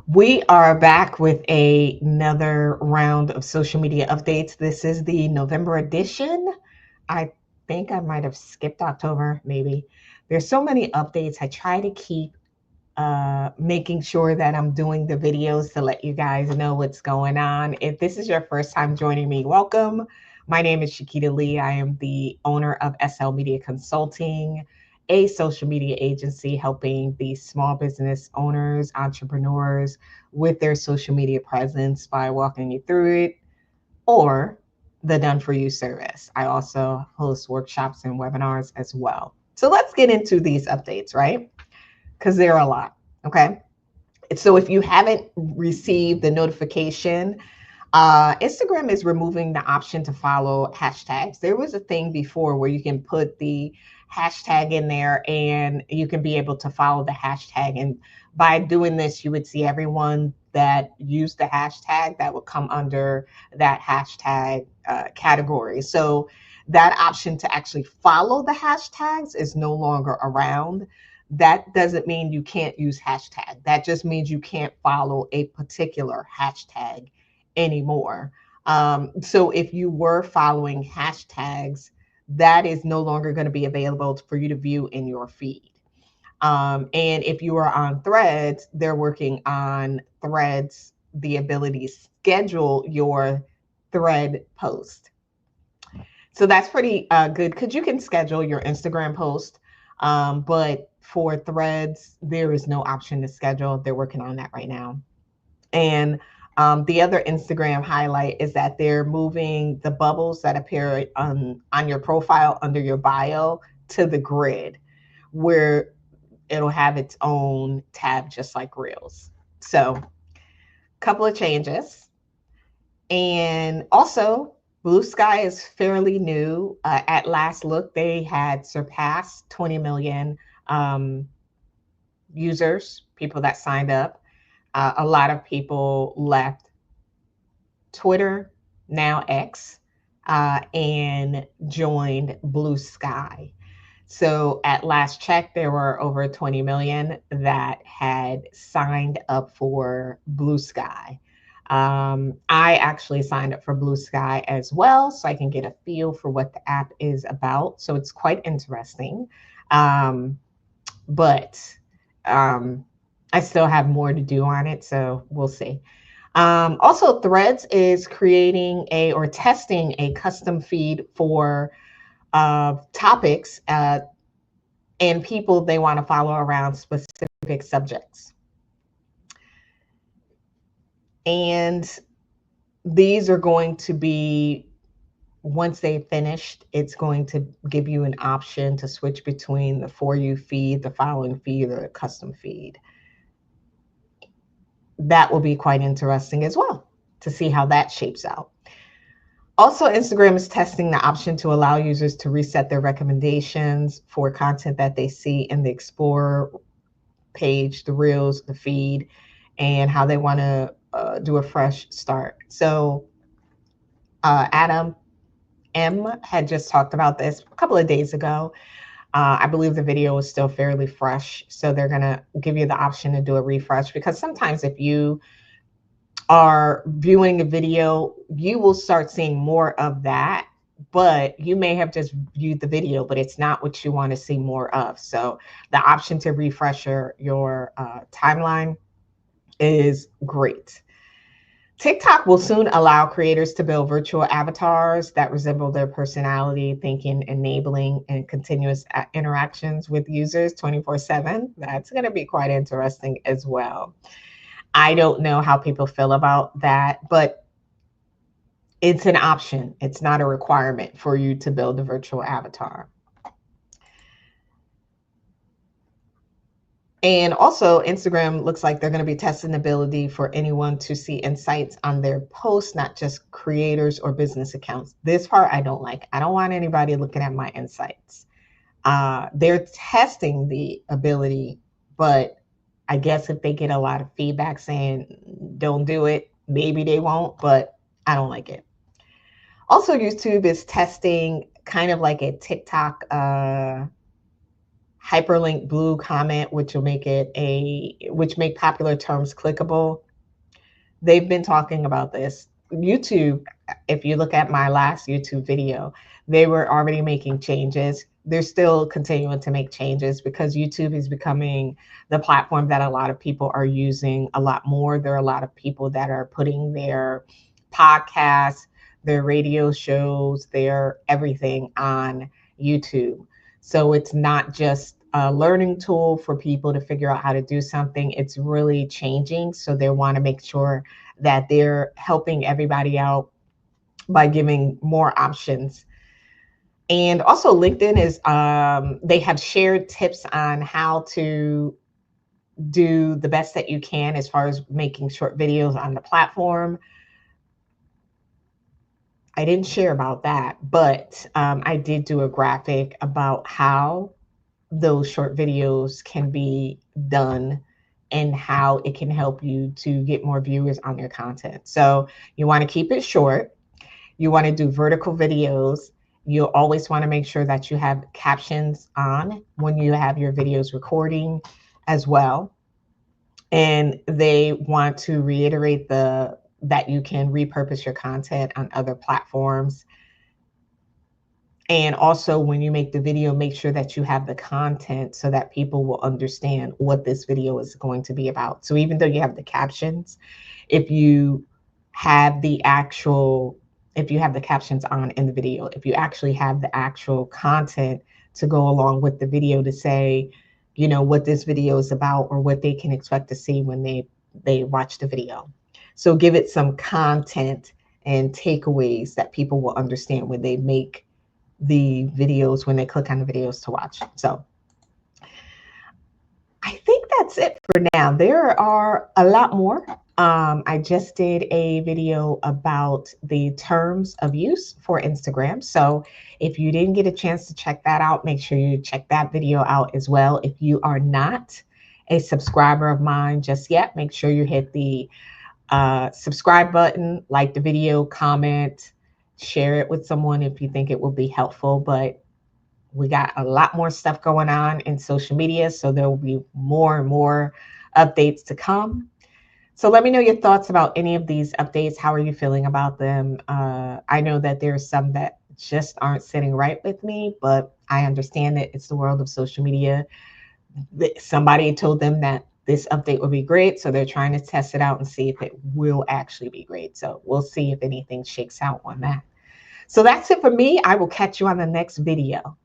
We are back with another round of social media updates. This is the November edition. I think I might have skipped October, maybe. There's so many updates. I try to keep making sure that I'm doing the videos to let you guys know what's going on. If this is your first time joining me, welcome. My name is Shakita Lee. I am the owner of SL Media Consulting, a social media agency helping the small business owners, entrepreneurs with their social media presence by walking you through it or the done for you service. I also host workshops and webinars as well. So let's get into these updates, right? Because there are a lot. Okay. So if you haven't received the notification, Instagram is removing the option to follow hashtags. There was a thing before where you can put the hashtag in there and you can be able to follow the hashtag. And by doing this, you would see everyone that used the hashtag that would come under that hashtag category. So that option to actually follow the hashtags is no longer around. That doesn't mean you can't use hashtag. That just means you can't follow a particular hashtag anymore. So if you were following hashtags, that is no longer going to be available for you to view in your feed. And if you are on Threads, they're working on Threads, the ability to schedule your thread post. So that's pretty good because you can schedule your Instagram post. But for Threads, there is no option to schedule. They're working on that right now. And the other Instagram highlight is that they're moving the bubbles that appear on your profile under your bio to the grid, where it'll have its own tab, just like Reels. So, a couple of changes. And also, Blue Sky is fairly new. At last look, they had surpassed 20 million users, people that signed up. A lot of people left Twitter, now X, and joined Blue Sky. So at last check, there were over 20 million that had signed up for Blue Sky. I actually signed up for Blue Sky as well, so I can get a feel for what the app is about. So it's quite interesting. But I still have more to do on it, so we'll see. Also, Threads is creating or testing a custom feed for topics and people they want to follow around specific subjects. And these are going to be, once they've finished, it's going to give you an option to switch between the For You feed, the following feed, or the custom feed. That will be quite interesting as well to see how that shapes out. Also, Instagram is testing the option to allow users to reset their recommendations for content that they see in the Explorer page, the Reels, the feed, and how they want to do a fresh start. So, Adam M had just talked about this a couple of days ago. I believe the video is still fairly fresh. So, they're going to give you the option to do a refresh because sometimes if you are viewing a video, you will start seeing more of that, but you may have just viewed the video, but it's not what you want to see more of. So the option to refresh your timeline is great. TikTok will soon allow creators to build virtual avatars that resemble their personality, thinking, enabling, and continuous interactions with users 24/7. That's going to be quite interesting as well. I don't know how people feel about that, but it's an option. It's not a requirement for you to build a virtual avatar. And also, Instagram looks like they're going to be testing the ability for anyone to see insights on their posts, not just creators or business accounts. This part I don't like. I don't want anybody looking at my insights. They're testing the ability, but I guess if they get a lot of feedback saying don't do it, maybe they won't, but I don't like it. Also, YouTube is testing kind of like a TikTok hyperlink blue comment, which will make which make popular terms clickable. They've been talking about this. YouTube, if you look at my last YouTube video, they were already making changes. They're still continuing to make changes because YouTube is becoming the platform that a lot of people are using a lot more. There are a lot of people that are putting their podcasts, their radio shows, their everything on YouTube. So it's not just a learning tool for people to figure out how to do something. It's really changing. So they want to make sure that they're helping everybody out by giving more options. And also LinkedIn is, they have shared tips on how to do the best that you can as far as making short videos on the platform. I didn't share about that, but I did do a graphic about how those short videos can be done and how it can help you to get more viewers on your content. So you want to keep it short. You want to do vertical videos. You always want to make sure that you have captions on when you have your videos recording as well. And they want to reiterate that you can repurpose your content on other platforms. And also when you make the video, make sure that you have the content so that people will understand what this video is going to be about. So even though you have the captions, if you have the captions on in the video, if you actually have the actual content to go along with the video to say, you know, what this video is about or what they can expect to see when they watch the video. So give it some content and takeaways that people will understand when they make the videos, when they click on the videos to watch. So I think that's it for now. There are a lot more. I just did a video about the terms of use for Instagram. So if you didn't get a chance to check that out, make sure you check that video out as well. If you are not a subscriber of mine just yet, make sure you hit the subscribe button, like the video, comment, share it with someone if you think it will be helpful. But we got a lot more stuff going on in social media, so there will be more and more updates to come. So let me know your thoughts about any of these updates. How are you feeling about them? I know that there's some that just aren't sitting right with me, but I understand that it's the world of social media. Somebody told them that this update will be great, so they're trying to test it out and see if it will actually be great. So we'll see if anything shakes out on that. So that's it for me. I will catch you on the next video.